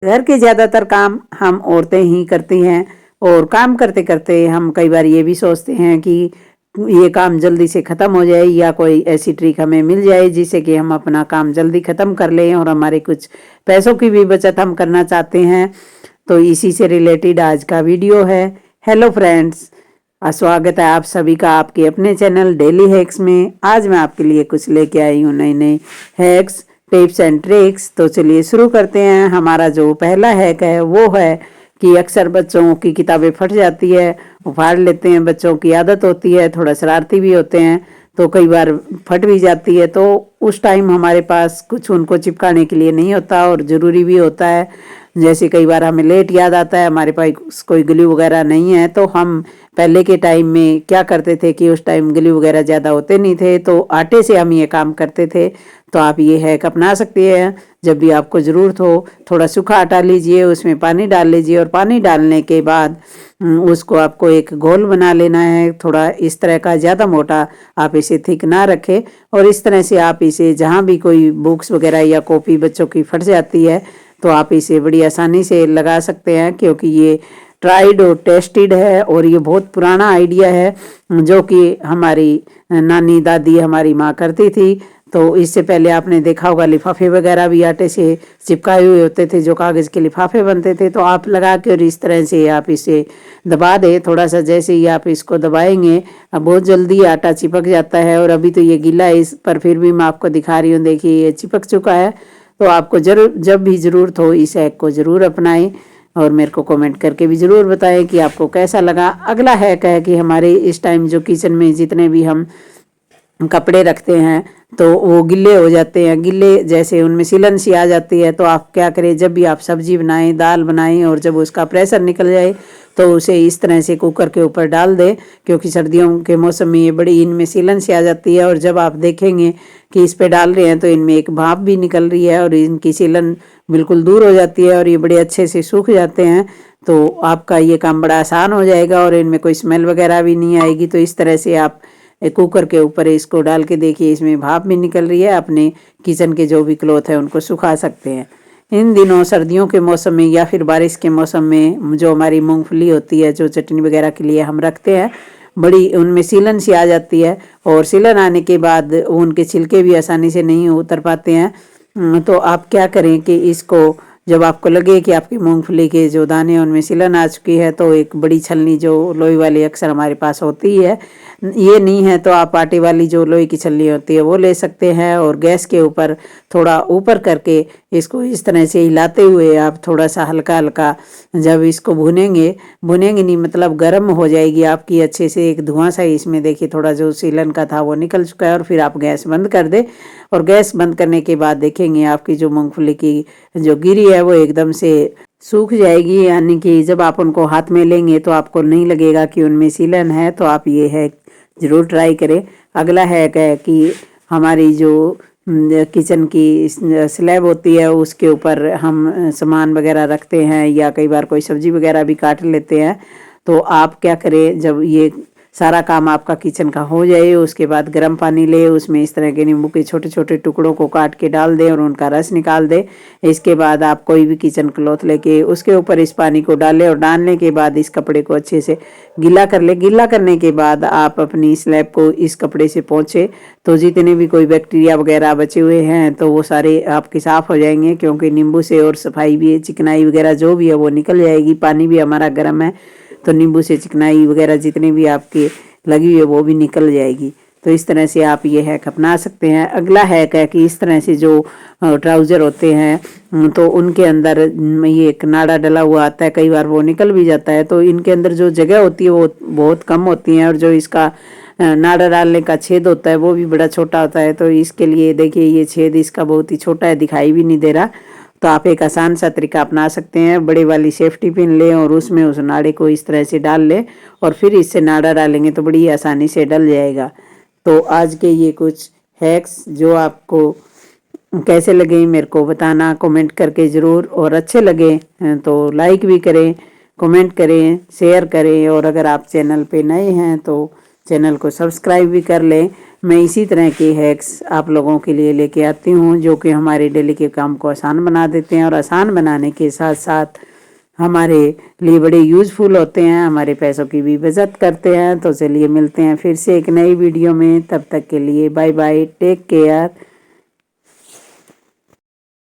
घर के ज़्यादातर काम हम औरतें ही करती हैं और काम करते करते हम कई बार ये भी सोचते हैं कि ये काम जल्दी से ख़त्म हो जाए या कोई ऐसी ट्रिक हमें मिल जाए जिससे कि हम अपना काम जल्दी ख़त्म कर लें और हमारे कुछ पैसों की भी बचत हम करना चाहते हैं। तो इसी से रिलेटेड आज का वीडियो है। हेलो फ्रेंड्स, स्वागत है आप सभी का आपके अपने चैनल डेली हैक्स में। आज मैं आपके लिए कुछ लेके आई हूँ नए नए हैक्स, टिप्स एंड ट्रिक्स। तो चलिए शुरू करते हैं। हमारा जो पहला हैक है वो है कि अक्सर बच्चों की किताबें फट जाती है, उफाड़ लेते हैं। बच्चों की आदत होती है, थोड़ा शरारती भी होते हैं, तो कई बार फट भी जाती है। तो उस टाइम हमारे पास कुछ उनको चिपकाने के लिए नहीं होता और ज़रूरी भी होता है। जैसे कई बार हमें लेट याद आता है, हमारे पास कोई ग्लू वगैरह नहीं है, तो हम पहले के टाइम में क्या करते थे कि उस टाइम ग्लू वगैरह ज़्यादा होते नहीं थे, तो आटे से हम ये काम करते थे। तो आप ये हैक अपना सकते हैं। जब भी आपको ज़रूरत हो, थोड़ा सूखा आटा लीजिए, उसमें पानी डाल लीजिए और पानी डालने के बाद उसको आपको एक घोल बना लेना है, थोड़ा इस तरह का, ज़्यादा मोटा आप इसे थिक ना रखें। और इस तरह से आप इसे जहाँ भी कोई बुक्स वगैरह या कॉपी बच्चों की फट जाती है तो आप इसे बड़ी आसानी से लगा सकते हैं, क्योंकि ये ट्राइड और टेस्टेड है और ये बहुत पुराना आइडिया है जो कि हमारी नानी दादी हमारी माँ करती थी। तो इससे पहले आपने देखा होगा लिफाफे वगैरह भी आटे से चिपकाए हुए होते थे, जो कागज़ के लिफाफे बनते थे। तो आप लगा के और इस तरह से आप इसे दबा दें थोड़ा सा। जैसे ही आप इसको दबाएंगे बहुत जल्दी आटा चिपक जाता है। और अभी तो ये गीला है इस पर, फिर भी मैं आपको दिखा रही हूँ, देखिए ये चिपक चुका है। तो आपको जरूर जब भी ज़रूरत हो इस हैक को ज़रूर अपनाएं और मेरे को कमेंट करके भी ज़रूर बताएं कि आपको कैसा लगा। अगला हैक है कि हमारे इस टाइम जो किचन में जितने भी हम कपड़े रखते हैं तो वो गिल्ले हो जाते हैं, गिल्ले जैसे उनमें सीलन सी आ जाती है। तो आप क्या करें, जब भी आप सब्जी बनाएं, दाल बनाएं और जब उसका प्रेशर निकल जाए तो उसे इस तरह से कुकर के ऊपर डाल दें, क्योंकि सर्दियों के मौसम में ये बड़ी इनमें सीलन सी आ जाती है। और जब आप देखेंगे कि इस पे डाल रहे हैं तो इनमें एक भाप भी निकल रही है और इनकी सीलन बिल्कुल दूर हो जाती है और ये बड़े अच्छे से सूख जाते हैं। तो आपका ये काम बड़ा आसान हो जाएगा और इनमें कोई स्मेल वगैरह भी नहीं आएगी। तो इस तरह से आप कुकर के ऊपर इसको डाल के देखिए, इसमें भाप भी निकल रही है। अपने किचन के जो भी क्लॉथ है उनको सुखा सकते हैं। इन दिनों सर्दियों के मौसम में या फिर बारिश के मौसम में जो हमारी मूंगफली होती है, जो चटनी वगैरह के लिए हम रखते हैं, बड़ी उनमें सीलन सी आ जाती है। और सीलन आने के बाद उनके छिलके भी आसानी से नहीं उतर पाते हैं। तो आप क्या करें कि इसको जब आपको लगे कि आपकी मूंगफली के जो दाने हैं उनमें सिलन आ चुकी है, तो एक बड़ी छलनी जो लोहे वाली अक्सर हमारे पास होती है, ये नहीं है तो आप आटे वाली जो लोहे की छलनी होती है वो ले सकते हैं। और गैस के ऊपर थोड़ा ऊपर करके इसको इस तरह से हिलाते हुए आप थोड़ा सा हल्का हल्का जब इसको भुनेंगे, भुनेंगे नहीं मतलब गर्म हो जाएगी आपकी अच्छे से, एक धुआं सा इसमें देखिए थोड़ा जो सीलन का था वो निकल चुका है। और फिर आप गैस बंद कर दे और गैस बंद करने के बाद देखेंगे आपकी जो मूंगफली की जो गिरी है वो एकदम से सूख जाएगी। यानी कि जब आप उनको हाथ में लेंगे तो आपको नहीं लगेगा कि उनमें सीलन है। तो आप ये हैक ज़रूर ट्राई करें। अगला हैक है कि हमारी जो किचन की स्लैब होती है उसके ऊपर हम सामान वगैरह रखते हैं या कई बार कोई सब्जी वगैरह भी काट लेते हैं। तो आप क्या करें, जब ये सारा काम आपका किचन का हो जाए उसके बाद गर्म पानी ले, उसमें इस तरह के नींबू के छोटे छोटे टुकड़ों को काट के डाल दें और उनका रस निकाल दें। इसके बाद आप कोई भी किचन क्लॉथ लेके उसके ऊपर इस पानी को डालें और डालने के बाद इस कपड़े को अच्छे से गीला कर ले। गीला करने के बाद आप अपनी स्लैब को इस कपड़े से पोंछे, तो जितने भी कोई बैक्टीरिया वगैरह बचे हुए हैं तो वो सारे आपके साफ़ हो जाएंगे, क्योंकि नींबू से और सफाई भी है, चिकनाई वगैरह जो भी है वो निकल जाएगी। पानी भी हमारा गर्म है तो नींबू से चिकनाई वगैरह जितनी भी आपकी लगी हुई है वो भी निकल जाएगी। तो इस तरह से आप ये हैक अपना सकते हैं। अगला हैक है कि इस तरह से जो ट्राउज़र होते हैं तो उनके अंदर ये एक नाड़ा डला हुआ आता है, कई बार वो निकल भी जाता है। तो इनके अंदर जो जगह होती है वो बहुत कम होती है और जो इसका नाड़ा डालने का छेद होता है वो भी बड़ा छोटा होता है। तो इसके लिए देखिए ये छेद इसका बहुत ही छोटा है, दिखाई भी नहीं दे रहा। तो आप एक आसान सा तरीका अपना सकते हैं। बड़े वाली सेफ्टी पिन लें और उसमें उस नाड़े को इस तरह से डाल लें और फिर इससे नाड़ा डालेंगे तो बड़ी आसानी से डल जाएगा। तो आज के ये कुछ हैक्स जो आपको कैसे लगे मेरे को बताना कमेंट करके ज़रूर। और अच्छे लगे तो लाइक भी करें, कमेंट करें, शेयर करें। और अगर आप चैनल पे नए हैं तो चैनल को सब्सक्राइब भी कर लें। मैं इसी तरह के हैक्स आप लोगों के लिए लेके आती हूँ, जो कि हमारे डेली के काम को आसान बना देते हैं और आसान बनाने के साथ साथ हमारे लिए बड़े यूज़फुल होते हैं, हमारे पैसों की भी बचत करते हैं। तो चलिए मिलते हैं फिर से एक नई वीडियो में, तब तक के लिए बाय बाय, टेक केयर।